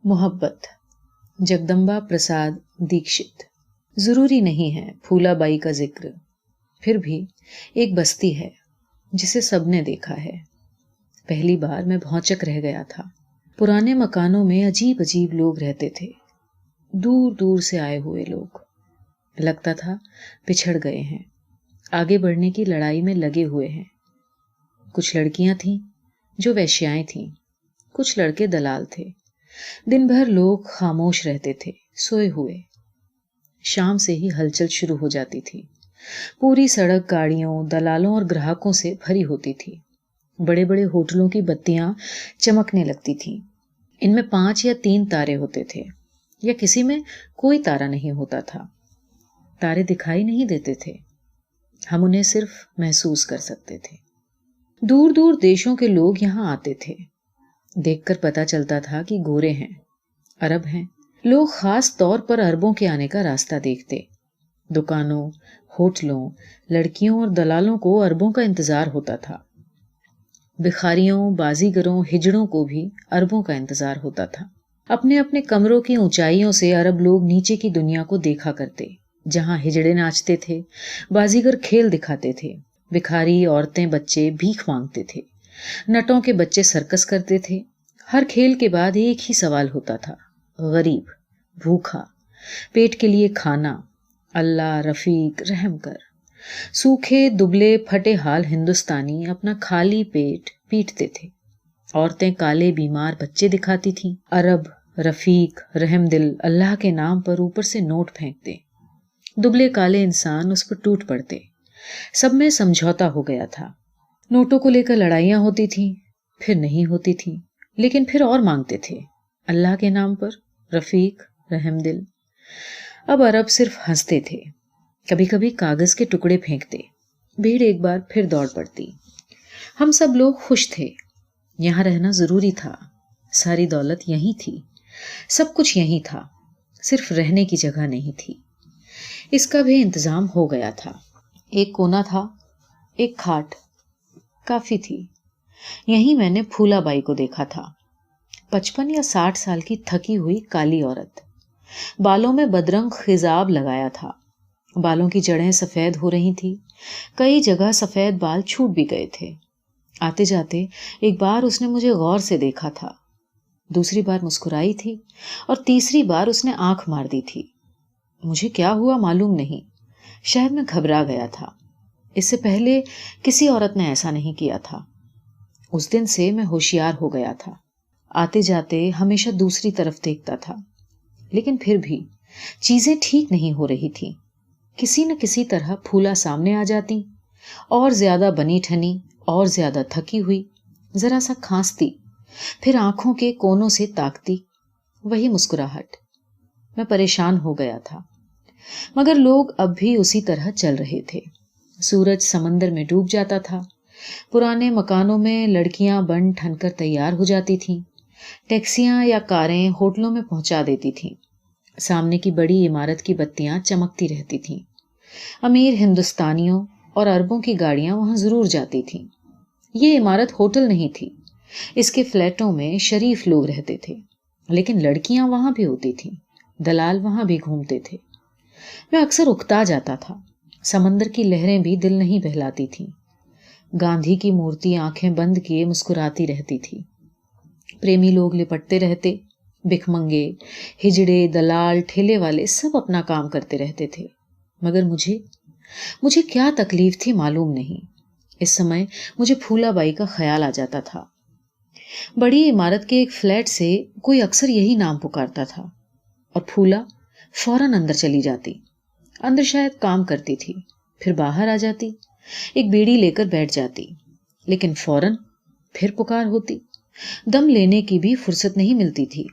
मोहब्बत। जगदम्बा प्रसाद दीक्षित। जरूरी नहीं है फूलाबाई का जिक्र, फिर भी एक बस्ती है जिसे सबने देखा है। पहली बार मैं भौचक रह गया था। पुराने मकानों में अजीब अजीब लोग रहते थे, दूर दूर से आए हुए लोग। लगता था पिछड़ गए हैं, आगे बढ़ने की लड़ाई में लगे हुए हैं। कुछ लड़कियां थीं जो वेश्याएं थीं, कुछ लड़के दलाल थे। दिन भर लोग खामोश रहते थे, सोए हुए। शाम से ही हलचल शुरू हो जाती थी। पूरी सड़क गाड़ियों, दलालों और ग्राहकों से भरी होती थी। बड़े बड़े होटलों की बत्तियां चमकने लगती थीं। इनमें 5 या 3 तारे होते थे, या किसी में कोई तारा नहीं होता था। तारे दिखाई नहीं देते थे, हम उन्हें सिर्फ महसूस कर सकते थे। दूर दूर देशों के लोग यहाँ आते थे। देखकर पता चलता था कि गोरे हैं, अरब हैं। लोग खास तौर पर अरबों के आने का रास्ता देखते। दुकानों, होटलों, लड़कियों और दलालों को अरबों का इंतजार होता था। भिखारियों, बाजीगरों, हिजड़ों को भी अरबों का इंतजार होता था। अपने अपने कमरों की ऊंचाइयों से अरब लोग नीचे की दुनिया को देखा करते, जहां हिजड़े नाचते थे, बाजीगर खेल दिखाते थे, भिखारी औरतें बच्चे भीख मांगते थे, नटों के बच्चे सर्कस करते थे। हर खेल के बाद एक ही सवाल होता था, गरीब, भूखा, पेट के लिए खाना, अल्लाह रफीक रहम कर। सूखे दुबले फटे हाल हिंदुस्तानी अपना खाली पेट पीटते थे। औरतें काले बीमार बच्चे दिखाती थीं। अरब रफीक रहम दिल अल्लाह के नाम पर ऊपर से नोट फेंकते। दुबले काले इंसान उस पर टूट पड़ते। सब में समझौता हो गया था। नोटों को लेकर लड़ाइयां होती थीं, फिर नहीं होती थीं, लेकिन फिर और मांगते थे, अल्लाह के नाम पर रफीक रहम दिल। अब अरब सिर्फ हंसते थे, कभी कभी कागज के टुकड़े फेंकते। भीड़ एक बार फिर दौड़ पड़ती। हम सब लोग खुश थे। यहाँ रहना जरूरी था। सारी दौलत यहीं थी, सब कुछ यहीं था, सिर्फ रहने की जगह नहीं थी। इसका भी इंतजाम हो गया था। एक कोना था, एक खाट काफी थी। यहीं मैंने फूलाबाई को देखा था। 55 या 60 साल की थकी हुई काली औरत। बालों में बदरंग खिजाब लगाया था। बालों की जड़ें सफेद हो रही थी। कई जगह सफेद बाल छूट भी गए थे। आते जाते एक बार उसने मुझे गौर से देखा था, दूसरी बार मुस्कुराई थी, और तीसरी बार उसने आंख मार दी थी। मुझे क्या हुआ मालूम नहीं, शायद मैं घबरा गया था। इससे पहले किसी औरत ने ऐसा नहीं किया था। उस दिन से मैं होशियार हो गया था। आते जाते हमेशा दूसरी तरफ देखता था, लेकिन फिर भी चीजें ठीक नहीं हो रही थी। किसी न किसी तरह फूला सामने आ जाती, और ज्यादा बनी ठनी, और ज्यादा थकी हुई, जरा सा खांसती, फिर आंखों के कोनों से ताकती, वही मुस्कुराहट। मैं परेशान हो गया था, मगर लोग अब भी उसी तरह चल रहे थे। सूरज समंदर में डूब जाता था। पुराने मकानों में लड़कियां बन ठनकर तैयार हो जाती थीं। टैक्सियां या कारें होटलों में पहुंचा देती थीं। सामने की बड़ी इमारत की बत्तियां चमकती रहती थीं। अमीर हिंदुस्तानियों और अरबों की गाड़ियां वहां जरूर जाती थीं। ये इमारत होटल नहीं थी। इसके फ्लैटों में शरीफ लोग रहते थे, लेकिन लड़कियां वहां भी होती थीं। दलाल वहां भी घूमते थे। मैं अक्सर उकता जाता था। समंदर की लहरें भी दिल नहीं बहलाती थीं। गांधी की मूर्ति आंखें बंद किए मुस्कुराती रहती थी। प्रेमी लोग लिपटते रहते। भिखमंगे, हिजड़े, दलाल, ठेले वाले सब अपना काम करते रहते थे। मगर मुझे क्या तकलीफ थी मालूम नहीं। इस समय मुझे फूलाबाई का ख्याल आ जाता था। बड़ी इमारत के एक फ्लैट से कोई अक्सर यही नाम पुकारता था, और फूला फौरन अंदर चली जाती। अंदर शायद काम करती थी, फिर बाहर आ जाती, एक बीड़ी लेकर बैठ जाती, लेकिन फौरन फिर पुकार होती। दम लेने की भी फुर्सत नहीं मिलती थी।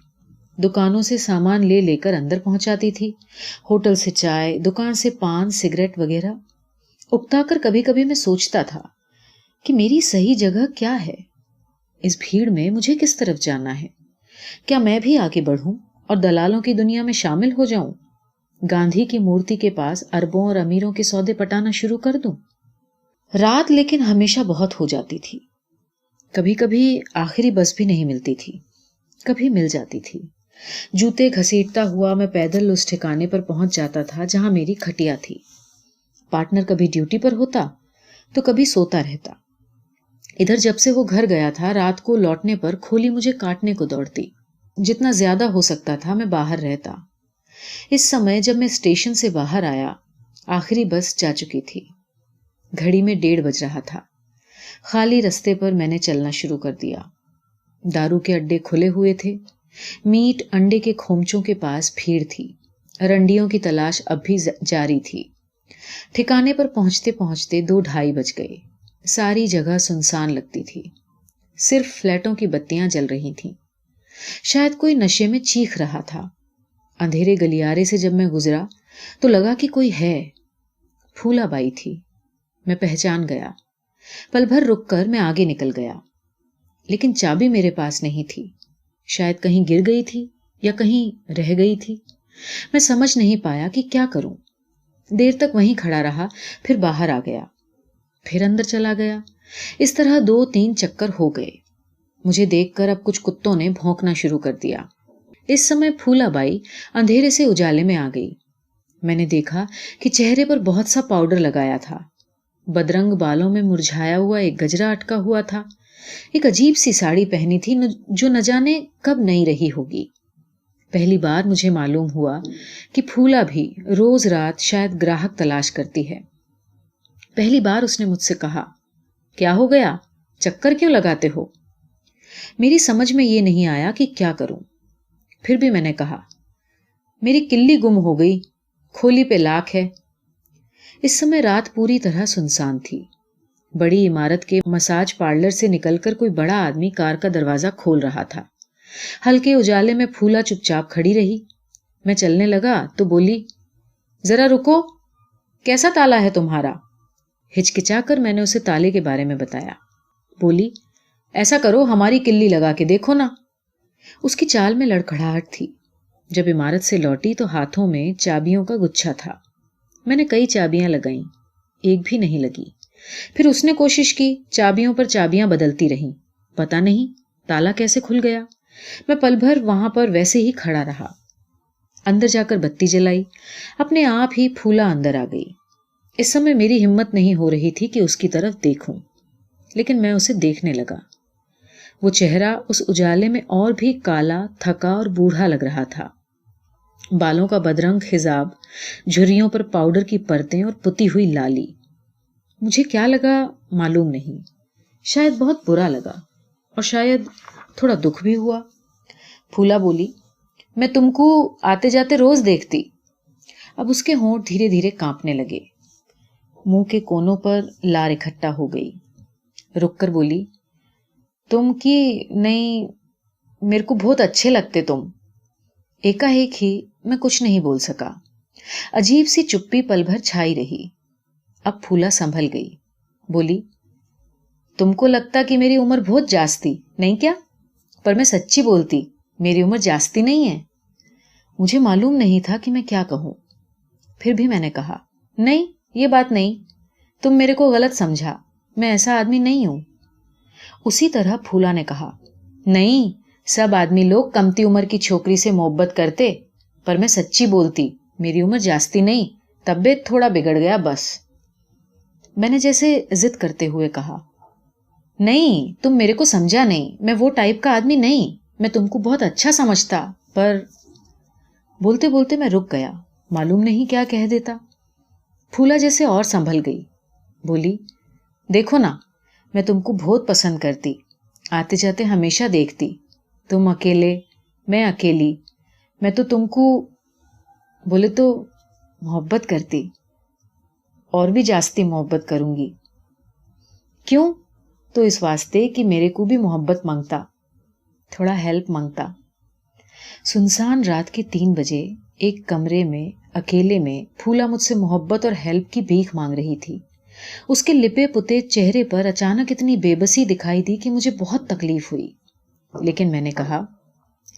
दुकानों से सामान ले लेकर अंदर पहुंचाती थी। होटल से चाय, दुकान से पान, सिगरेट वगैरह। उकताकर कभी कभी मैं सोचता था कि मेरी सही जगह क्या है। इस भीड़ में मुझे किस तरफ जाना है? क्या मैं भी आगे बढ़ूं और दलालों की दुनिया में शामिल हो जाऊं? गांधी की मूर्ति के पास अरबों और अमीरों के सौदे पटाना शुरू कर दूं? रात लेकिन हमेशा बहुत हो जाती थी। कभी कभी आखिरी बस भी नहीं मिलती थी, कभी मिल जाती थी। जूते घसीटता हुआ मैं पैदल उस ठिकाने पर पहुंच जाता था जहां मेरी खटिया थी। पार्टनर कभी ड्यूटी पर होता तो कभी सोता रहता। इधर जब से वो घर गया था, रात को लौटने पर खोली मुझे काटने को दौड़ती। जितना ज्यादा हो सकता था मैं बाहर रहता। इस समय जब मैं स्टेशन से बाहर आया, आखिरी बस जा चुकी थी। घड़ी में 1:30 बज रहा था। खाली रास्ते पर मैंने चलना शुरू कर दिया। दारू के अड्डे खुले हुए थे। मीट अंडे के खोमचों के पास भीड़ थी। रंडियों की तलाश अब भी जारी थी। ठिकाने पर पहुंचते पहुंचते 2-2:30 बज गए। सारी जगह सुनसान लगती थी। सिर्फ फ्लैटों की बत्तियां जल रही थीं। शायद कोई नशे में चीख रहा था। अंधेरे गलियारे से जब मैं गुजरा तो लगा कि कोई है। फूलाबाई थी। मैं पहचान गया। पल भर रुककर मैं आगे निकल गया, लेकिन चाबी मेरे पास नहीं थी। शायद कहीं गिर गई थी या कहीं रह गई थी। मैं समझ नहीं पाया कि क्या करूं। देर तक वहीं खड़ा रहा, फिर बाहर आ गया, फिर अंदर चला गया। इस तरह 2-3 चक्कर हो गए। मुझे देखकर अब कुछ कुत्तों ने भौंकना शुरू कर दिया। इस समय फूलाबाई अंधेरे से उजाले में आ गई। मैंने देखा कि चेहरे पर बहुत सा पाउडर लगाया था। बदरंग बालों में मुरझाया हुआ एक गजरा अटका हुआ था। एक अजीब सी साड़ी पहनी थी जो न जाने कब नई रही होगी। पहली बार मुझे मालूम हुआ कि फूला भी रोज रात शायद ग्राहक तलाश करती है। पहली बार उसने मुझसे कहा, क्या हो गया, चक्कर क्यों लगाते हो? मेरी समझ में ये नहीं आया कि क्या करूं। फिर भी मैंने कहा, मेरी किल्ली गुम हो गई, खोली पे लाख है। इस समय रात पूरी तरह सुनसान थी। बड़ी इमारत के मसाज पार्लर से निकलकर कोई बड़ा आदमी कार का दरवाजा खोल रहा था। हल्के उजाले में फूला चुपचाप खड़ी रही। मैं चलने लगा तो बोली, जरा रुको, कैसा ताला है तुम्हारा? हिचकिचाकर मैंने उसे ताले के बारे में बताया। बोली, ऐसा करो, हमारी किल्ली लगा के देखो ना। उसकी चाल में लड़खड़ाहट थी। जब इमारत से लौटी तो हाथों में चाबियों का गुच्छा था। मैंने कई चाबियां लगाईं, एक भी नहीं लगी। फिर उसने कोशिश की, चाबियों पर चाबियां बदलती रहीं। पता नहीं ताला कैसे खुल गया। मैं पल भर वहां पर वैसे ही खड़ा रहा। अंदर जाकर बत्ती जलाई। अपने आप ही फूला अंदर आ गई। इस समय मेरी हिम्मत नहीं हो रही थी कि उसकी तरफ देखूं, लेकिन मैं उसे देखने लगा। वो चेहरा उस उजाले में और भी काला, थका और बूढ़ा लग रहा था। बालों का बदरंग हिजाब, झुर्रियों पर पाउडर की परतें और पुती हुई लाली। मुझे क्या लगा मालूम नहीं। शायद बहुत बुरा लगा और शायद थोड़ा दुख भी हुआ। फूला बोली, मैं तुमको आते जाते रोज देखती। अब उसके होंठ धीरे धीरे कांपने लगे। मुंह के कोनों पर लार इकट्ठा हो गई। रुककर बोली, तुम की नहीं, मेरे को बहुत अच्छे लगते तुम। एकाएक ही मैं कुछ नहीं बोल सका। अजीब सी चुप्पी पल भर छाई रही। अब फूला संभल गई। बोली, तुमको लगता कि मेरी उम्र बहुत जास्ती नहीं क्या? पर मैं सच्ची बोलती, मेरी उम्र जास्ती नहीं है। मुझे मालूम नहीं था कि मैं क्या कहूं। फिर भी मैंने कहा, नहीं, ये बात नहीं, तुम मेरे को गलत समझा, मैं ऐसा आदमी नहीं हूं। उसी तरह फूला ने कहा, नहीं, सब आदमी लोग कमती उम्र की छोकरी से मोहब्बत करते, पर मैं सच्ची बोलती, मेरी उम्र जास्ती नहीं, तबीयत थोड़ा बिगड़ गया बस। मैंने जैसे जिद करते हुए कहा, नहीं, तुम मेरे को समझा नहीं, मैं वो टाइप का आदमी नहीं, मैं तुमको बहुत अच्छा समझता, पर बोलते बोलते मैं रुक गया। मालूम नहीं क्या कह देता। फूला जैसे और संभल गई। बोली, देखो ना, मैं तुमको बहुत पसंद करती, आते जाते हमेशा देखती, तुम अकेले, मैं अकेली, मैं तो तुमको बोले तो मोहब्बत करती, और भी जास्ती मोहब्बत करूंगी। क्यों? तो इस वास्ते कि मेरे को भी मोहब्बत मांगता, थोड़ा हेल्प मांगता। सुनसान रात के 3 बजे एक कमरे में अकेले में फूला मुझसे मोहब्बत और हेल्प की भीख मांग रही थी। उसके लिपे पुते चेहरे पर अचानक इतनी बेबसी दिखाई दी कि मुझे बहुत तकलीफ हुई। लेकिन मैंने कहा,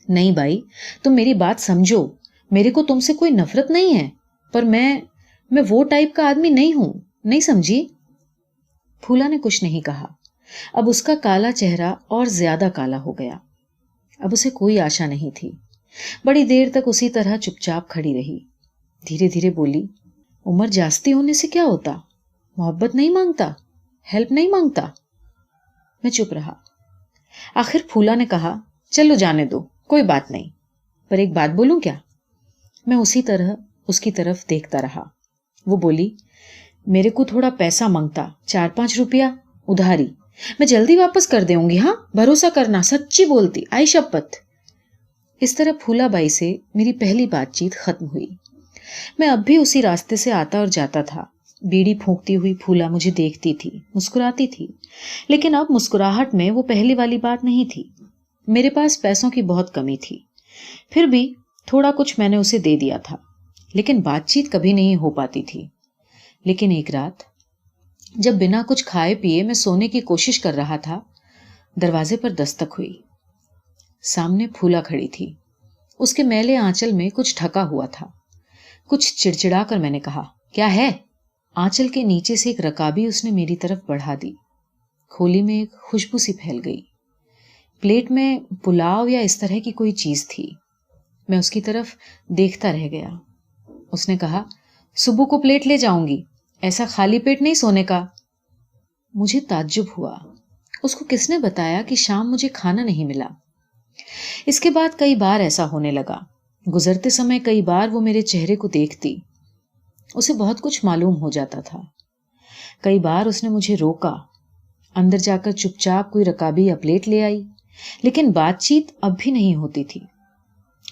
नहीं भाई, तुम मेरी बात समझो, मेरे को तुमसे कोई नफरत नहीं है, पर मैं वो टाइप का आदमी नहीं हूं, नहीं समझी? फूला ने कुछ नहीं कहा। अब उसका काला चेहरा और ज्यादा काला हो गया। अब उसे कोई आशा नहीं थी। बड़ी देर तक उसी तरह चुपचाप खड़ी रही। धीरे धीरे बोली, उम्र जास्ती होने से क्या होता, मोहब्बत नहीं मांगता, हेल्प नहीं मांगता। मैं चुप रहा। आखिर फूला ने कहा, चलो जाने दो, कोई बात नहीं, पर एक बात बोलूं क्या? मैं उसी तरह उसकी तरफ देखता रहा। वो बोली, मेरे को थोड़ा पैसा मांगता, 4-5 रुपया उधारी, मैं जल्दी वापस कर दूंगी, हाँ भरोसा करना, सच्ची बोलती, आई शपथ। इस तरह फूलाबाई से मेरी पहली बातचीत खत्म हुई। मैं अब भी उसी रास्ते से आता और जाता था। बीड़ी फूंकती हुई फूला मुझे देखती थी, मुस्कुराती थी, लेकिन अब मुस्कुराहट में वो पहली वाली बात नहीं थी। मेरे पास पैसों की बहुत कमी थी, फिर भी थोड़ा कुछ मैंने उसे दे दिया था, लेकिन बातचीत कभी नहीं हो पाती थी। लेकिन एक रात जब बिना कुछ खाए पिए मैं सोने की कोशिश कर रहा था, दरवाजे पर दस्तक हुई। सामने फूला खड़ी थी। उसके मैले आंचल में कुछ ढका हुआ था। कुछ चिड़चिड़ा कर मैंने कहा, क्या है? आंचल के नीचे से एक रकाबी उसने मेरी तरफ बढ़ा दी। खोली में एक खुशबू सी फैल गई। प्लेट में पुलाव या इस तरह की कोई चीज थी। मैं उसकी तरफ देखता रह गया। उसने कहा, सुबह को प्लेट ले जाऊंगी, ऐसा खाली पेट नहीं सोने का। मुझे ताज्जुब हुआ। उसको किसने बताया कि शाम मुझे खाना नहीं मिला? इसके बाद कई बार ऐसा होने लगा। गुजरते समय कई बार वो मेरे चेहरे को देखती, उसे बहुत कुछ मालूम हो जाता था। कई बार उसने मुझे रोका, अंदर जाकर चुपचाप कोई रकाबी या प्लेट ले आई, लेकिन बातचीत अब भी नहीं होती थी।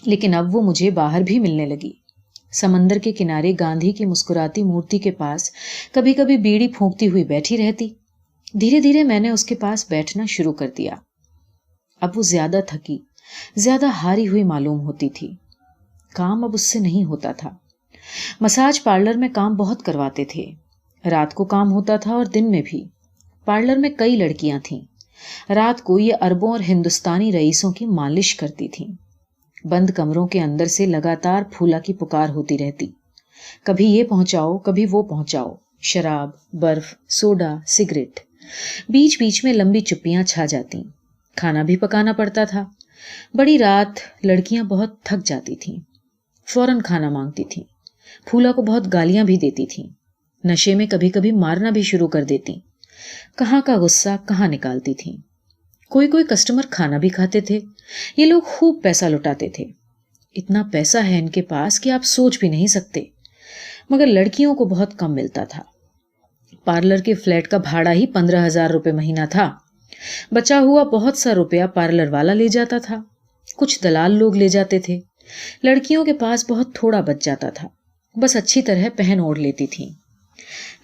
लेकिन अब वो मुझे बाहर भी मिलने लगी। समंदर के किनारे गांधी की मुस्कुराती मूर्ति के पास कभी कभी बीड़ी फूंकती हुई बैठी रहती। धीरे धीरे मैंने उसके पास बैठना शुरू कर दिया। अब वो ज्यादा थकी, ज्यादा हारी हुई मालूम होती थी। काम अब उससे नहीं होता था। मसाज पार्लर में काम बहुत करवाते थे। रात को काम होता था और दिन में भी। पार्लर में कई लड़कियां थीं। रात को ये अरबों और हिंदुस्तानी रईसों की मालिश करती थीं। बंद कमरों के अंदर से लगातार फूला की पुकार होती रहती। कभी ये पहुंचाओ, कभी वो पहुंचाओ, शराब, बर्फ, सोडा, सिगरेट। बीच बीच में लंबी चुप्पियां छा जाती। खाना भी पकाना पड़ता था। बड़ी रात लड़कियां बहुत थक जाती थीं, फौरन खाना मांगती थीं। फूला को बहुत गालियां भी देती थीं। नशे में कभी कभी मारना भी शुरू कर देती। कहाँ का गुस्सा कहाँ निकालती थीं। कोई कोई कस्टमर खाना भी खाते थे। ये लोग खूब पैसा लुटाते थे। इतना पैसा है इनके पास कि आप सोच भी नहीं सकते। मगर लड़कियों को बहुत कम मिलता था। पार्लर के फ्लैट का भाड़ा ही 15,000 रुपए महीना था। बचा हुआ बहुत सा रुपया पार्लर वाला ले जाता था, कुछ दलाल लोग ले जाते थे। लड़कियों के पास बहुत थोड़ा बच जाता था, बस अच्छी तरह पहन ओढ़ लेती थीं।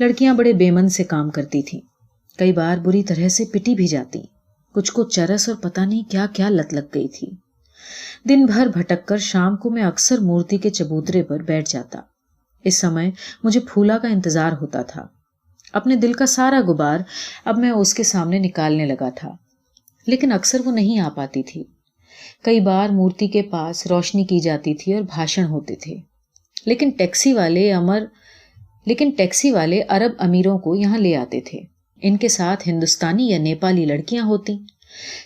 लड़कियां बड़े बेमन से काम करती थीं। कई बार बुरी तरह से पिटी भी जाती। कुछ को चरस और पता नहीं क्या क्या लत लग गई थी। दिन भर भटक कर शाम को मैं अक्सर मूर्ति के चबूतरे पर बैठ जाता। इस समय मुझे फूला का इंतजार होता था। अपने दिल का सारा गुबार अब मैं उसके सामने निकालने लगा था, लेकिन अक्सर वो नहीं आ पाती थी। कई बार मूर्ति के पास रोशनी की जाती थी और भाषण होते थे, लेकिन टैक्सी वाले अरब अमीरों को यहाँ ले आते थे। इनके साथ हिंदुस्तानी या नेपाली लड़कियां होती।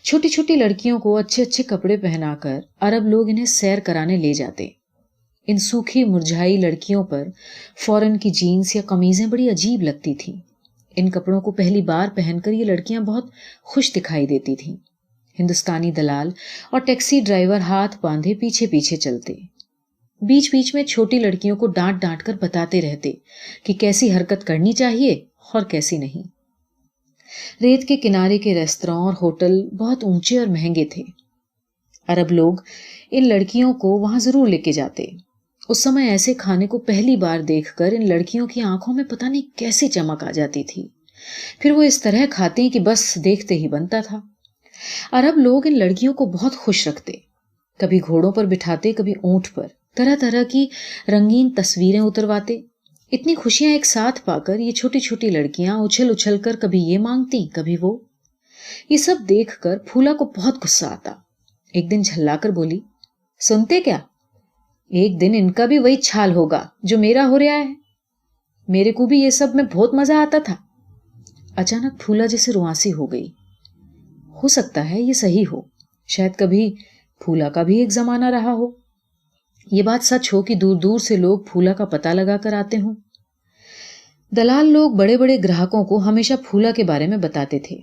छोटी छोटी लड़कियों को अच्छे अच्छे कपड़े पहनाकर अरब लोग इन्हें सैर कराने ले जाते। इन सूखी मुरझाई लड़कियों पर फॉरेन की जीन्स या कमीजें बड़ी अजीब लगती थीं। इन कपड़ों को पहली बार पहनकर ये लड़कियां बहुत खुश दिखाई देती थीं। हिंदुस्तानी दलाल और टैक्सी ड्राइवर हाथ बांधे पीछे पीछे चलते। बीच बीच में छोटी लड़कियों को डांट डांट कर बताते रहते कि कैसी हरकत करनी चाहिए और कैसी नहीं। रेत के किनारे के रेस्तरां और होटल बहुत ऊंचे और महंगे थे। अरब लोग इन लड़कियों को वहां जरूर लेके जाते। उस समय ऐसे खाने को पहली बार देखकर इन लड़कियों की आंखों में पता नहीं कैसी चमक आ जाती थी। फिर वो इस तरह खाती कि बस देखते ही बनता था। अरब लोग इन लड़कियों को बहुत खुश रखते। कभी घोड़ों पर बिठाते, कभी ऊंट पर। तरह तरह की रंगीन तस्वीरें उतरवाते। इतनी खुशियां एक साथ पाकर ये छोटी छोटी लड़कियां उछल उछल कर कभी ये मांगती, कभी वो। ये सब देखकर फूला को बहुत गुस्सा आता। एक दिन झल्लाकर बोली, सुनते क्या, एक दिन इनका भी वही छाल होगा जो मेरा हो रहा है। मेरे को भी ये सब में बहुत मजा आता था। अचानक फूला जैसे रुआंसी हो गई। हो सकता है ये सही हो, शायद कभी फूला का भी एक जमाना रहा हो। یہ بات سچ ہو کہ دور دور سے لوگ پھولا کا پتہ لگا کر آتے ہوں؟ دلال لوگ بڑے بڑے گراہکوں کو ہمیشہ پھولا کے بارے میں بتاتے تھے،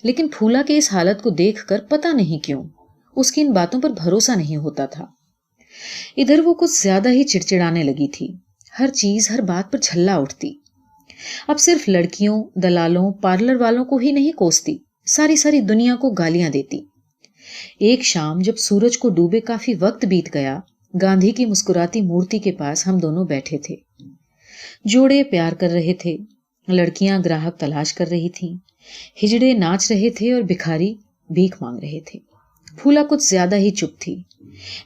لیکن پھولا کے اس حالت کو دیکھ کر پتہ نہیں کیوں اس کی ان باتوں پر بھروسہ نہیں ہوتا تھا۔ ادھر وہ کچھ زیادہ ہی چڑچڑانے لگی تھی، ہر چیز ہر بات پر جھلا اٹھتی۔ اب صرف لڑکیوں، دلالوں، پارلر والوں کو ہی نہیں کوستی، ساری دنیا کو گالیاں دیتی۔ ایک شام جب سورج کو ڈوبے کافی وقت بیت گیا، گاندھی کی مسکراتی مورتی کے پاس ہم دونوں بیٹھے تھے۔ جوڑے پیار کر رہے تھے، لڑکیاں گراہک تلاش کر رہی تھیں، ہجڑے ناچ رہے تھے اور بھکاری بھیک مانگ رہے تھے۔ پھولا کچھ زیادہ ہی چپ تھی،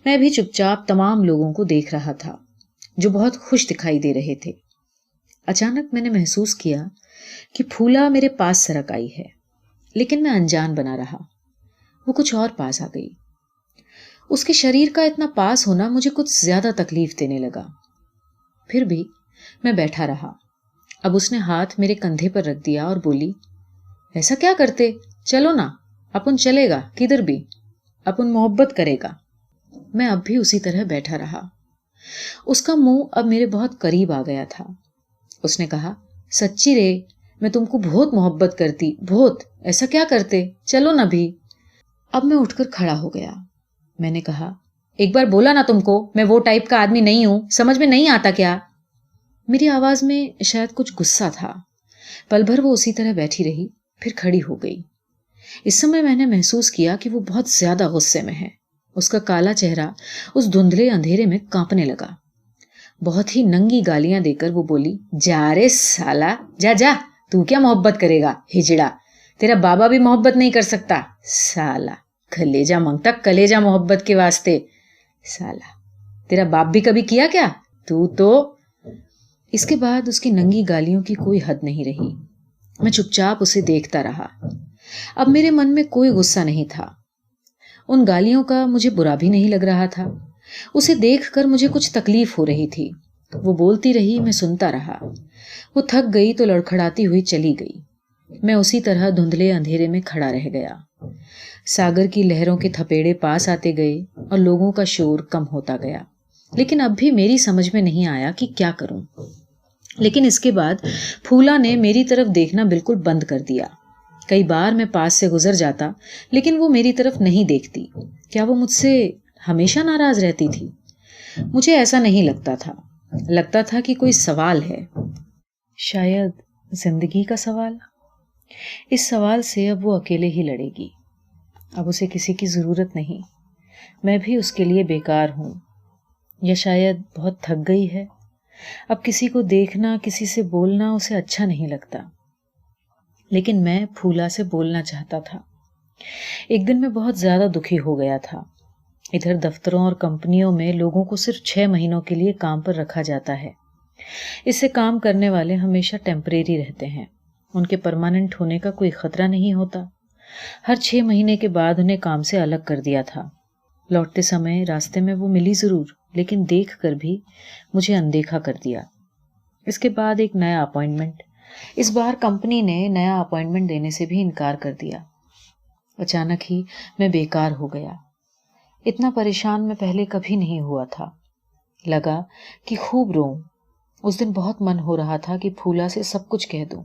میں بھی چپ چاپ تمام لوگوں کو دیکھ رہا تھا جو بہت خوش دکھائی دے رہے تھے۔ اچانک میں نے محسوس کیا کہ پھولا میرے پاس سرک آئی ہے، لیکن میں انجان بنا رہا۔ وہ کچھ اور پاس آ گئی۔ اس کے شریر کا اتنا پاس ہونا مجھے کچھ زیادہ تکلیف دینے لگا۔ پھر بھی میں بیٹھا رہا۔ اب اس نے ہاتھ میرے کندھے پر رکھ دیا اور بولی، ایسا کیا کرتے، چلو نا، اپن چلے گا، کدھر بھی، اپن محبت کرے گا۔ میں اب بھی اسی طرح بیٹھا رہا۔ اس کا منہ اب میرے بہت قریب آ گیا تھا۔ اس نے کہا، سچی رے، میں تم کو بہت محبت کرتی، بہت، ایسا کیا کرتے، چلو نا بھی۔ اب میں اٹھ کر کھڑا ہو گیا۔ میں نے کہا، ایک بار بولا نا تم کو، میں وہ ٹائپ کا آدمی نہیں ہوں، سمجھ میں نہیں آتا کیا؟ میری آواز میں شاید کچھ غصہ تھا۔ پل بھر وہ اسی طرح بیٹھی رہی، پھر کھڑی ہو گئی۔ اس سمے میں نے محسوس کیا کہ وہ بہت زیادہ غصے میں ہے۔ اس کا کالا چہرہ اس دھندلے اندھیرے میں کانپنے لگا۔ بہت ہی ننگی گالیاں دے کر وہ بولی، جا رے سالا، جا جا، تو کیا محبت کرے گا، ہجڑا، تیرا بابا بھی محبت نہیں کر سکتا، سالا، کلیجا مانگتا کلیجا محبت کے واسطے، سالا، تیرا باپ بھی کبھی کیا کیا، تو اس کے بعد اس کی ننگی گالیوں کی کوئی حد نہیں رہی۔ میں چپ چاپ اسے دیکھتا رہا۔ اب میرے من میں کوئی غصہ نہیں تھا، ان گالیوں کا مجھے برا بھی نہیں لگ رہا تھا۔ اسے دیکھ کر مجھے کچھ تکلیف ہو رہی تھی۔ وہ بولتی رہی، میں سنتا رہا۔ وہ تھک گئی تو لڑکھڑاتی ہوئی چلی گئی۔ میں اسی طرح دھندلے اندھیرے میں کھڑا رہ گیا۔ ساگر کی لہروں کے تھپیڑے پاس آتے گئے اور لوگوں کا شور کم ہوتا گیا، لیکن اب بھی میری سمجھ میں نہیں آیا کہ کیا کروں۔ لیکن اس کے بعد پھولا نے میری طرف دیکھنا بالکل بند کر دیا۔ کئی بار میں پاس سے گزر جاتا، لیکن وہ میری طرف نہیں دیکھتی۔ کیا وہ مجھ سے ہمیشہ ناراض رہتی تھی؟ مجھے ایسا نہیں لگتا تھا۔ لگتا تھا کہ کوئی سوال ہے، شاید زندگی کا سوال۔ اس سوال سے اب وہ اکیلے ہی لڑے گی۔ اب اسے کسی کی ضرورت نہیں، میں بھی اس کے لیے بیکار ہوں، یا شاید بہت تھک گئی ہے۔ اب کسی کو دیکھنا، کسی سے بولنا اسے اچھا نہیں لگتا۔ لیکن میں پھولا سے بولنا چاہتا تھا۔ ایک دن میں بہت زیادہ دکھی ہو گیا تھا۔ ادھر دفتروں اور کمپنیوں میں لوگوں کو صرف 6 مہینوں کے لیے کام پر رکھا جاتا ہے۔ اس سے کام کرنے والے ہمیشہ ٹیمپریری رہتے ہیں، ان کے پرماننٹ ہونے کا کوئی خطرہ نہیں ہوتا۔ ہر 6 مہینے کے بعد انہیں کام سے الگ کر دیا تھا۔ لوٹتے سمے راستے میں وہ ملی ضرور، لیکن دیکھ کر بھی مجھے اندیکھا کر دیا۔ اس کے بعد ایک نیا اپائنٹمنٹ۔ اس بار کمپنی نے نیا اپائنٹمنٹ دینے سے بھی انکار کر دیا۔ اچانک ہی میں بیکار ہو گیا۔ اتنا پریشان میں پہلے کبھی نہیں ہوا تھا۔ لگا کہ خوب روؤں۔ اس دن بہت من ہو رہا تھا کہ پھولا سے سب کچھ کہہ دوں،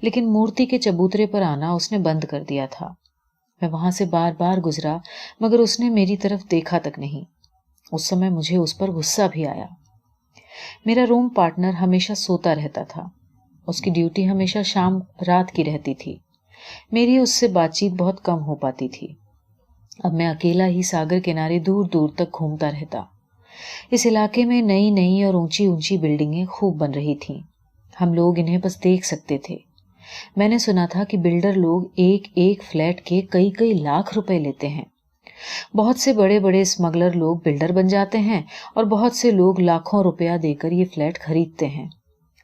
لیکن مورتی کے چبوترے پر آنا اس نے بند کر دیا تھا۔ میں وہاں سے بار بار گزرا، مگر اس نے میری طرف دیکھا تک نہیں۔ اس سمے مجھے اس پر غصہ بھی آیا۔ میرا روم پارٹنر ہمیشہ سوتا رہتا تھا۔ اس کی ڈیوٹی ہمیشہ شام رات کی رہتی تھی۔ میری اس سے بات چیت بہت کم ہو پاتی تھی۔ اب میں اکیلا ہی ساگر کنارے دور دور تک گھومتا رہتا۔ اس علاقے میں نئی نئی اور اونچی اونچی بلڈنگیں خوب بن رہی تھیں۔ ہم لوگ انہیں بس دیکھ سکتے تھے۔ میں نے سنا تھا کہ بلڈر لوگ ایک ایک فلیٹ کے کئی کئی لاکھ روپے لیتے ہیں۔ بہت سے بڑے بڑے اسمگلر لوگ بلڈر بن جاتے ہیں اور بہت سے لوگ لاکھوں روپیہ دے کر یہ فلیٹ خریدتے ہیں،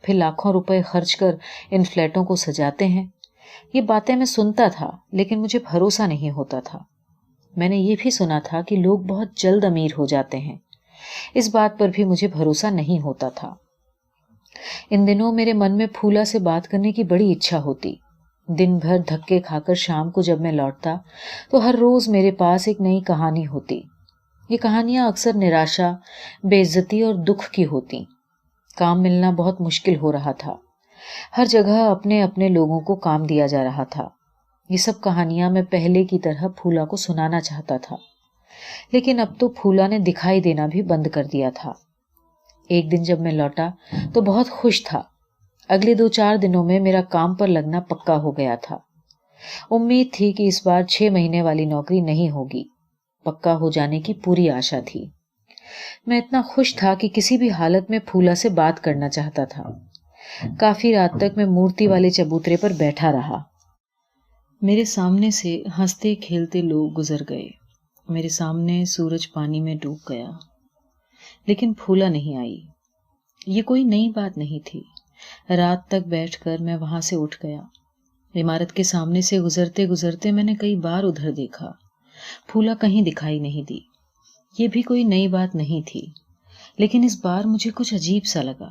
پھر لاکھوں روپے خرچ کر ان فلیٹوں کو سجاتے ہیں۔ یہ باتیں میں سنتا تھا، لیکن مجھے بھروسہ نہیں ہوتا تھا۔ میں نے یہ بھی سنا تھا کہ لوگ بہت جلد امیر ہو جاتے ہیں۔ اس بات پر بھی مجھے بھروسہ نہیں ہوتا تھا۔ ان دنوں میرے من میں پھولا سے بات کرنے کی بڑی اچھا ہوتی۔ دن بھر دھکے کھا کر شام کو جب میں لوٹتا تو ہر روز میرے پاس ایک نئی کہانی ہوتی۔ یہ کہانیاں اکثر نراشا، بے عزتی اور دکھ کی ہوتی۔ کام ملنا بہت مشکل ہو رہا تھا۔ ہر جگہ اپنے اپنے لوگوں کو کام دیا جا رہا تھا۔ یہ سب کہانیاں میں پہلے کی طرح پھولا کو سنانا چاہتا تھا، لیکن اب تو پھولا نے دکھائی دینا بھی بند کر دیا تھا۔ ایک دن جب میں لوٹا تو بہت خوش تھا۔ اگلے 2-4 دنوں میں میرا کام پر لگنا پکا ہو گیا تھا۔ امید تھی کہ اس بار 6 مہینے والی نوکری نہیں ہوگی۔ پکا ہو جانے کی پوری آشا تھی۔ میں اتنا خوش تھا کہ کسی بھی حالت میں پھولا سے بات کرنا چاہتا تھا۔ کافی رات تک میں مورتی والے چبوترے پر بیٹھا رہا۔ میرے سامنے سے ہنستے کھیلتے لوگ گزر گئے۔ میرے سامنے سورج پانی میں ڈوب گیا، لیکن پھولا نہیں آئی۔ یہ کوئی نئی بات نہیں تھی۔ رات تک بیٹھ کر میں وہاں سے اٹھ گیا۔ عمارت کے سامنے سے گزرتے گزرتے میں نے کئی بار ادھر دیکھا، پھولا کہیں دکھائی نہیں دی۔ یہ بھی کوئی نئی بات نہیں تھی، لیکن اس بار مجھے کچھ عجیب سا لگا۔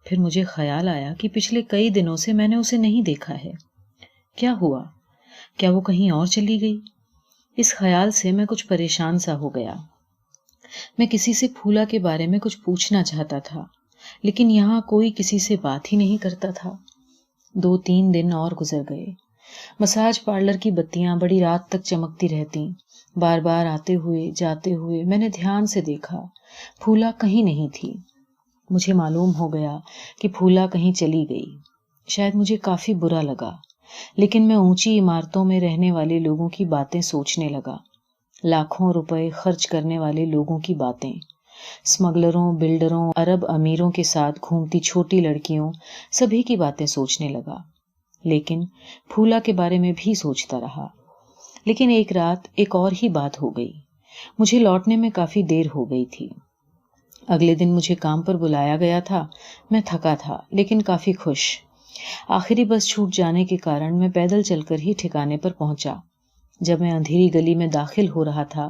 پھر مجھے خیال آیا کہ پچھلے کئی دنوں سے میں نے اسے نہیں دیکھا ہے۔ کیا ہوا؟ کیا وہ کہیں اور چلی گئی؟ اس خیال سے میں کچھ پریشان سا ہو گیا۔ میں کسی سے پھولا کے بارے میں کچھ پوچھنا چاہتا تھا، لیکن یہاں کوئی کسی سے بات ہی نہیں کرتا تھا۔ 2-3 دن اور گزر گئے۔ مساج پارلر کی بتیاں بڑی رات تک چمکتی رہتیں۔ بار بار آتے ہوئے جاتے ہوئے میں نے دھیان سے دیکھا، پھولا کہیں نہیں تھی۔ مجھے معلوم ہو گیا کہ پھولا کہیں چلی گئی۔ شاید مجھے کافی برا لگا، لیکن میں اونچی عمارتوں میں رہنے والے لوگوں کی باتیں سوچنے لگا، لاکھوں روپے خرچ کرنے والے لوگوں کی باتیں، اسمگلروں، بلڈروں، عرب امیروں کے ساتھ گھومتی چھوٹی لڑکیوں، سبھی کی باتیں سوچنے لگا۔ لیکن پھولا کے بارے میں بھی سوچتا رہا۔ لیکن ایک رات ایک اور ہی بات ہو گئی۔ مجھے لوٹنے میں کافی دیر ہو گئی تھی۔ اگلے دن مجھے کام پر بلایا گیا تھا۔ میں تھکا تھا لیکن کافی خوش۔ آخری بس چھوٹ جانے کے کارن میں پیدل چل کر ہی ٹھکانے پر پہنچا۔ جب میں اندھیری گلی میں داخل ہو رہا تھا،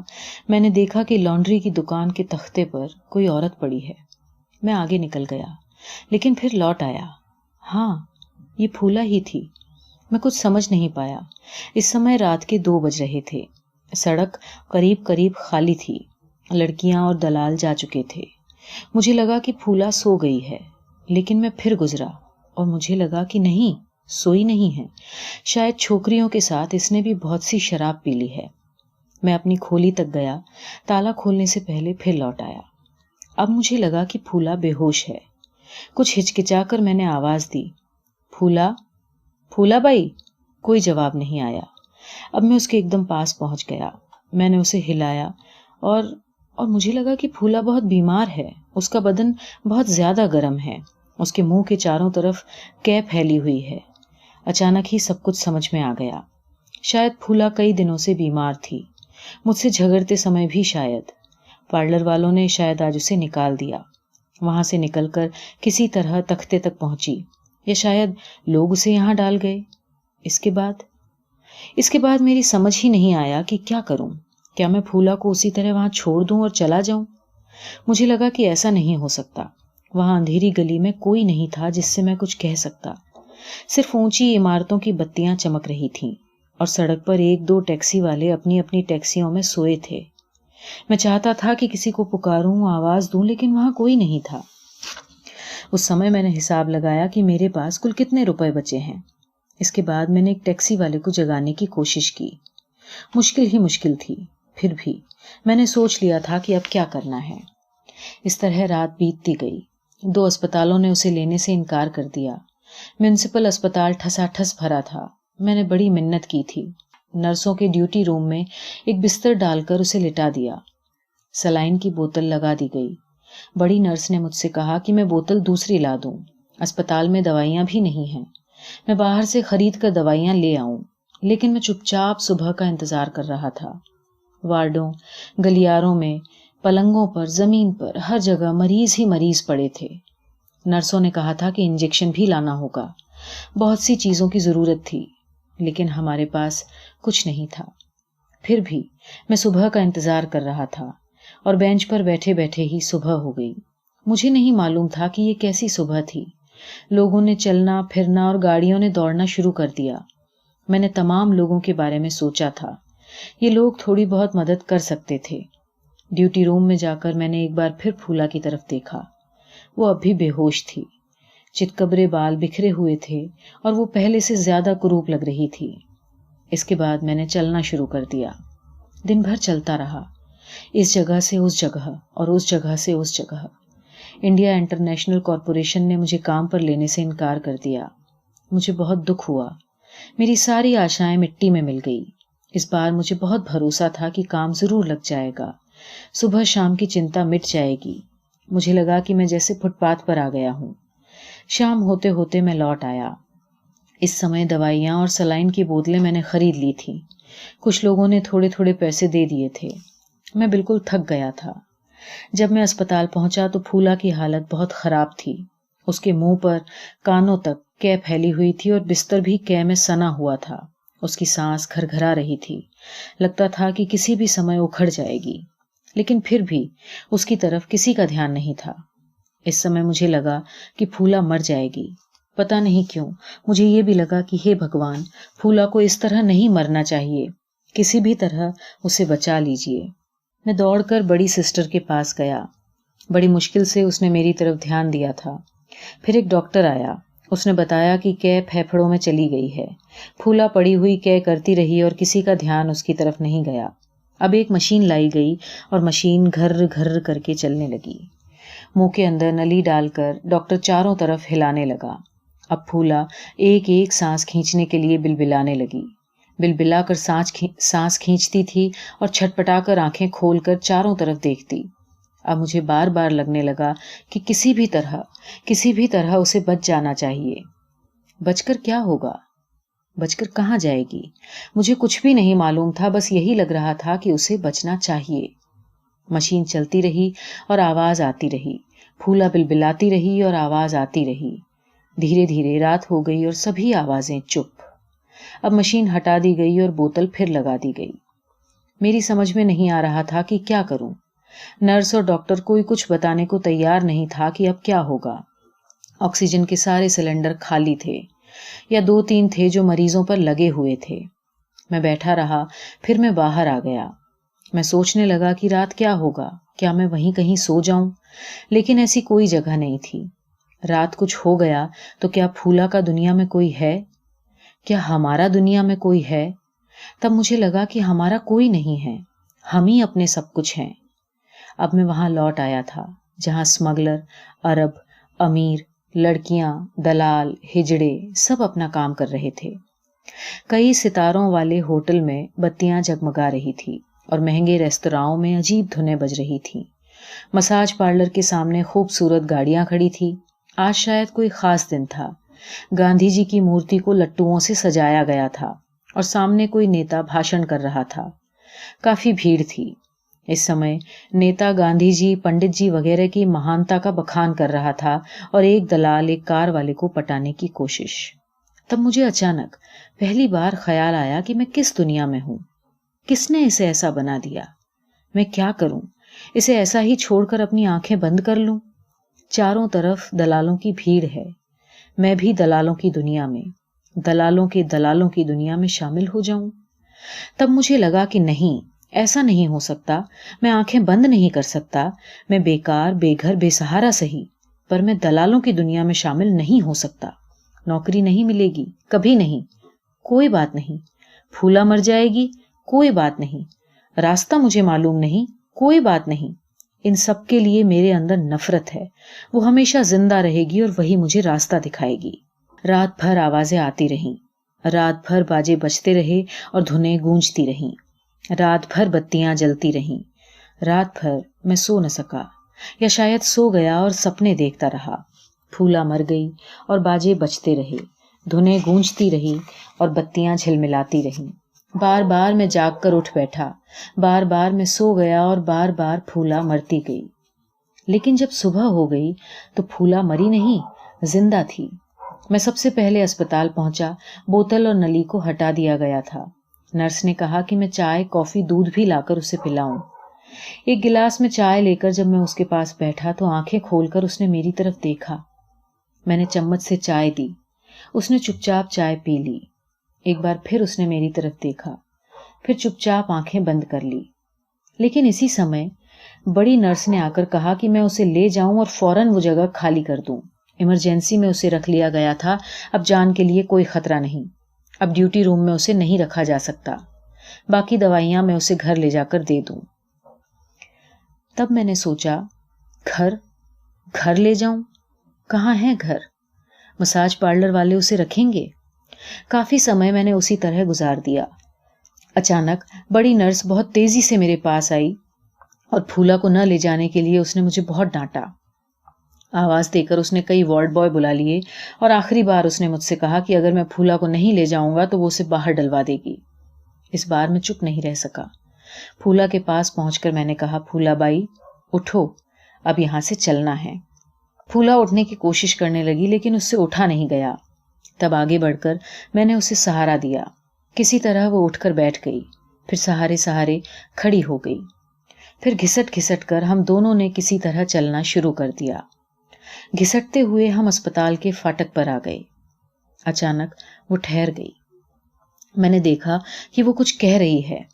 میں نے دیکھا کہ لانڈری کی دکان کے تختے پر کوئی عورت پڑی ہے۔ میں آگے نکل گیا، لیکن پھر لوٹ آیا۔ ہاں، یہ پھولا ہی تھی۔ میں کچھ سمجھ نہیں پایا۔ اس سمے رات کے 2 بج رہے تھے۔ سڑک قریب قریب خالی تھی۔ لڑکیاں اور دلال جا چکے تھے۔ مجھے لگا کہ پھولا سو گئی ہے، لیکن میں پھر گزرا اور مجھے لگا کہ نہیں، سوئی نہیں ہے۔ شاید چھوکریوں کے ساتھ اس نے بھی بہت سی شراب پی لی ہے۔ میں اپنی کھولی تک گیا، تالا کھولنے سے پہلے پھر لوٹ آیا۔ اب مجھے لگا کہ پھولا بے ہوش ہے۔ کچھ ہچکچا کر میں نے آواز دی، پھولا، پھولا بائی؟ کوئی جواب نہیں آیا۔ اب میں اس کے ایک دم پاس پہنچ گیا۔ میں نے اسے ہلایا اور مجھے لگا کہ پھولا بہت بیمار ہے۔ اس کا بدن بہت زیادہ گرم ہے۔ اس کے منہ کے چاروں طرف قے پھیلی ہوئی ہے۔ اچانک ہی سب کچھ سمجھ میں آ گیا۔ شاید پھولا کئی دنوں سے بیمار تھی، مجھ سے جھگڑتے سمے بھی شاید۔ پارلر والوں نے شاید آج اسے نکال دیا۔ وہاں سے نکل کر کسی طرح تختے تک پہنچی، یا شاید لوگ اسے یہاں ڈال گئے۔ اس کے بعد میری سمجھ ہی نہیں آیا کہ کیا کروں۔ کیا میں پھولا کو اسی طرح وہاں چھوڑ دوں اور چلا جاؤں؟ مجھے لگا کہ ایسا نہیں ہو سکتا۔ وہاں اندھیری گلی میں کوئی نہیں تھا جس سے میں کچھ کہہ سکتا۔ صرف اونچی عمارتوں کی بتیاں چمک رہی تھیں اور سڑک پر 1-2 ٹیکسی والے اپنی اپنی ٹیکسیوں میں سوئے تھے۔ میں چاہتا تھا کہ کسی کو پکاروں، آواز دوں، لیکن وہاں کوئی نہیں تھا۔ اس سمے میں نے حساب لگایا کہ میرے پاس کل کتنے روپے بچے ہیں۔ اس کے بعد میں نے ایک ٹیکسی والے کو جگانے کی کوشش کی۔ مشکل ہی مشکل تھی، پھر بھی میں نے سوچ لیا تھا کہ اب کیا کرنا ہے۔ اس طرح رات بیتتی گئی۔ 2 اسپتالوں نے اسے لینے سے انکار کر دیا۔ میونسپل اسپتال ٹھسا ٹھس بھرا تھا۔ میں نے بڑی منت کی تھی۔ نرسوں کے ڈیوٹی روم میں ایک بستر ڈال کر اسے لٹا دیا۔ سلائن کی بوتل لگا دی گئی۔ بڑی نرس نے مجھ سے کہا کہ میں بوتل دوسری لا دوں۔ اسپتال میں دوائیاں بھی نہیں ہیں، میں باہر سے خرید کر دوائیاں لے آؤں۔ لیکن میں چپ چاپ صبح کا انتظار کر رہا تھا۔ وارڈوں، گلیاروں میں، پلنگوں پر، زمین پر، ہر جگہ مریض ہی مریض پڑے تھے۔ نرسوں نے کہا تھا کہ انجیکشن بھی لانا ہوگا۔ بہت سی چیزوں کی ضرورت تھی، لیکن ہمارے پاس کچھ نہیں تھا۔ پھر بھی میں صبح کا انتظار کر رہا تھا اور بینچ پر بیٹھے بیٹھے ہی صبح ہو گئی۔ مجھے نہیں معلوم تھا کہ یہ کیسی صبح تھی۔ لوگوں نے چلنا پھرنا اور گاڑیوں نے دوڑنا شروع کر دیا۔ میں نے تمام لوگوں کے بارے میں سوچا تھا۔ یہ لوگ تھوڑی بہت مدد کر سکتے تھے۔ ड्यूटी रूम में जाकर मैंने एक बार फिर फूला की तरफ देखा। वो अब भी बेहोश थी। चितकबरे बाल बिखरे हुए थे और वो पहले से ज्यादा कुरूप लग रही थी। इसके बाद मैंने चलना शुरू कर दिया। दिन भर चलता रहा, इस जगह से उस जगह और उस जगह से उस जगह। इंडिया इंटरनेशनल कॉरपोरेशन ने मुझे काम पर लेने से इनकार कर दिया। मुझे बहुत दुख हुआ। मेरी सारी आशाएं मिट्टी में मिल गई। इस बार मुझे बहुत भरोसा था कि काम जरूर लग जाएगा, सुबह शाम की चिंता मिट जाएगी। मुझे लगा कि मैं जैसे फुटपाथ पर आ गया हूँ। शाम होते होते मैं लौट आया। इस समय दवाइयाँ और सलाइन की बोतलें मैंने खरीद ली थी। कुछ लोगों ने थोड़े थोड़े पैसे दे दिए थे। मैं बिल्कुल थक गया था। जब मैं अस्पताल पहुंचा तो फूला की हालत बहुत खराब थी। उसके मुंह पर कानों तक कै फैली हुई थी और बिस्तर भी कै में सना हुआ था। उसकी सांस घरघरा रही थी। लगता था कि किसी भी समय उखड़ जाएगी, लेकिन फिर भी उसकी तरफ किसी का ध्यान नहीं था। इस समय मुझे लगा कि फूला मर जाएगी। पता नहीं क्यों मुझे ये भी लगा कि हे भगवान, फूला को इस तरह नहीं मरना चाहिए, किसी भी तरह उसे बचा लीजिए। मैं दौड़कर बड़ी सिस्टर के पास गया। बड़ी मुश्किल से उसने मेरी तरफ ध्यान दिया था। फिर एक डॉक्टर आया। उसने बताया कि कै फेफड़ों में चली गई है। फूला पड़ी हुई कै करती रही और किसी का ध्यान उसकी तरफ नहीं गया। अब एक मशीन लाई गई और मशीन घर्र घर्र करके चलने लगी। मुंह के अंदर नली डालकर डॉक्टर चारों तरफ हिलाने लगा। अब फूला एक एक सांस खींचने के लिए बिलबिलाने लगी। बिलबिलाकर सांस खींचती थी और छटपटाकर आंखें खोलकर चारों तरफ देखती। अब मुझे बार बार लगने लगा कि किसी भी तरह उसे बच जाना चाहिए। बचकर क्या होगा? बचकर कहाँ जाएगी? मुझे कुछ भी नहीं मालूम था, बस यही लग रहा था कि उसे बचना चाहिए। मशीन चलती रही और आवाज आती रही। फूला बिलबिलाती रही और आवाज आती रही। धीरे धीरे रात हो गई और सभी आवाजें चुप। अब मशीन हटा दी गई और बोतल फिर लगा दी गई। मेरी समझ में नहीं आ रहा था कि क्या करूं। नर्स और डॉक्टर कोई कुछ बताने को तैयार नहीं था कि अब क्या होगा। ऑक्सीजन के सारे सिलेंडर खाली थे या 2-3 थे जो मरीजों पर लगे हुए थे। मैं बैठा रहा, फिर मैं बाहर आ गया। मैं सोचने लगा कि रात क्या होगा, क्या मैं वहीं कहीं सो जाऊं? लेकिन ऐसी कोई जगह नहीं थी। रात कुछ हो गया तो क्या फूला का दुनिया में कोई है? क्या हमारा दुनिया में कोई है? तब मुझे लगा कि हमारा कोई नहीं है, हम ही अपने सब कुछ हैं। अब मैं वहां लौट आया था जहां स्मगलर, अरब, अमीर, लड़कियां, दलाल, हिजड़े सब अपना काम कर रहे थे। कई सितारों वाले होटल में बत्तियां जगमगा रही थी और महंगे रेस्तराओं में अजीब धुनें बज रही थी। मसाज पार्लर के सामने खूबसूरत गाड़ियां खड़ी थी। आज शायद कोई खास दिन था। गांधी जी की मूर्ति को लट्टुओं से सजाया गया था और सामने कोई नेता भाषण कर रहा था। काफी भीड़ थी। इस समय नेता गांधी जी, पंडित जी वगैरह की महानता का बखान कर रहा था और एक दलाल एक कार वाले को पटाने की कोशिश। तब मुझे अचानक पहली बार ख्याल आया कि मैं किस दुनिया में हूं। किसने इसे ऐसा बना दिया? मैं क्या करूं? इसे ऐसा ही छोड़कर अपनी आंखें बंद कर लूं? चारों तरफ दलालों की भीड़ है। मैं भी दलालों की दुनिया में, दलालों की दुनिया में शामिल हो जाऊं? तब मुझे लगा कि नहीं, ऐसा नहीं हो सकता। मैं आंखें बंद नहीं कर सकता। मैं बेकार, बेघर, बेसहारा सही, पर मैं दलालों की दुनिया में शामिल नहीं हो सकता। नौकरी नहीं मिलेगी, कभी नहीं। कोई बात नहीं। फूला मर जाएगी, कोई बात नहीं। रास्ता मुझे मालूम नहीं, कोई बात नहीं। इन सब के लिए मेरे अंदर नफरत है। वो हमेशा जिंदा रहेगी और वही मुझे रास्ता दिखाएगी। रात भर आवाजें आती रहीं, रात भर बाजे बजते रहे और धुनें गूंजती रहीं। रात भर बत्तियां जलती रहीं। रात भर मैं सो न सका, या शायद सो गया और सपने देखता रहा। फूला मर गई और बाजे बजते रहे, धुनें गूंजती रही और बत्तियां झिलमिलाती रहीं। बार बार मैं जाग कर उठ बैठा, बार बार मैं सो गया और बार बार फूला मरती गई। लेकिन जब सुबह हो गई तो फूला मरी नहीं, जिंदा थी। मैं सबसे पहले अस्पताल पहुंचा। बोतल और नली को हटा दिया गया था। नर्स ने कहा कि मैं चाय, कॉफी, दूध भी लाकर उसे पिलाऊं। एक गिलास में चाय लेकर जब मैं उसके पास बैठा तो आंखें खोलकर उसने मेरी तरफ देखा। मैंने चम्मच से चाय दी। उसने चुपचाप चाय पी ली। एक बार फिर उसने मेरी तरफ देखा, फिर चुपचाप आंखें बंद कर ली। लेकिन इसी समय बड़ी नर्स ने आकर कहा कि मैं उसे ले जाऊं और फौरन वो जगह खाली कर दूं। इमरजेंसी में उसे रख लिया गया था, अब जान के लिए कोई खतरा नहीं। अब ड्यूटी रूम में उसे नहीं रखा जा सकता। बाकी दवाइयां मैं उसे घर ले जाकर दे दूं। तब मैंने सोचा, घर ले जाऊं? कहाँ है घर? मसाज पार्लर वाले उसे रखेंगे? काफी समय मैंने उसी तरह गुजार दिया। अचानक बड़ी नर्स बहुत तेजी से मेरे पास आई और फूला को न ले जाने के लिए उसने मुझे बहुत डांटा। आवाज देकर उसने कई वार्ड बॉय बुला लिए और आखिरी बार उसने मुझसे कहा कि अगर मैं फूला को नहीं ले जाऊंगा तो वो उसे बाहर डलवा देगी। इस बार मैं चुप नहीं रह सका। फूला के पास पहुंचकर मैंने कहा, फूला बाई उठो, अब यहां से चलना है। फूला उठने की कोशिश करने लगी लेकिन उससे उठा नहीं गया। तब आगे बढ़कर मैंने उसे सहारा दिया। किसी तरह वो उठकर बैठ गई, फिर सहारे सहारे खड़ी हो गई। फिर घिसट घिसट कर हम दोनों ने किसी तरह चलना शुरू कर दिया। घिसटते हुए हम अस्पताल के फाटक पर आ गए। अचानक वो ठहर गई। मैंने देखा कि वो कुछ कह रही है।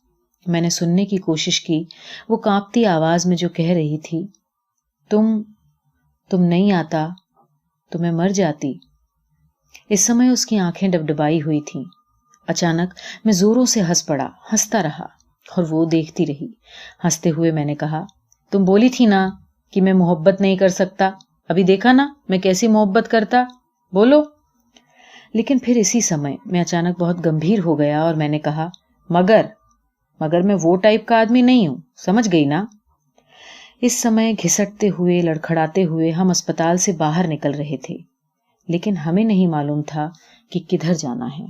मैंने सुनने की कोशिश की। वो कांपती आवाज में जो कह रही थी, तुम नहीं आता तो मैं मर जाती। इस समय उसकी आंखें डबडबाई हुई थीं। अचानक मैं जोरों से हंस पड़ा, हंसता रहा और वो देखती रही। हंसते हुए मैंने कहा, तुम बोली थी ना कि मैं मोहब्बत नहीं कर सकता, अभी देखा ना मैं कैसी मोहब्बत करता, बोलो। लेकिन फिर इसी समय मैं अचानक बहुत गंभीर हो गया और मैंने कहा, मगर मैं वो टाइप का आदमी नहीं हूं, समझ गई ना। इस समय घिसटते हुए लड़खड़ाते हुए हम अस्पताल से बाहर निकल रहे थे, लेकिन हमें नहीं मालूम था कि किधर जाना है।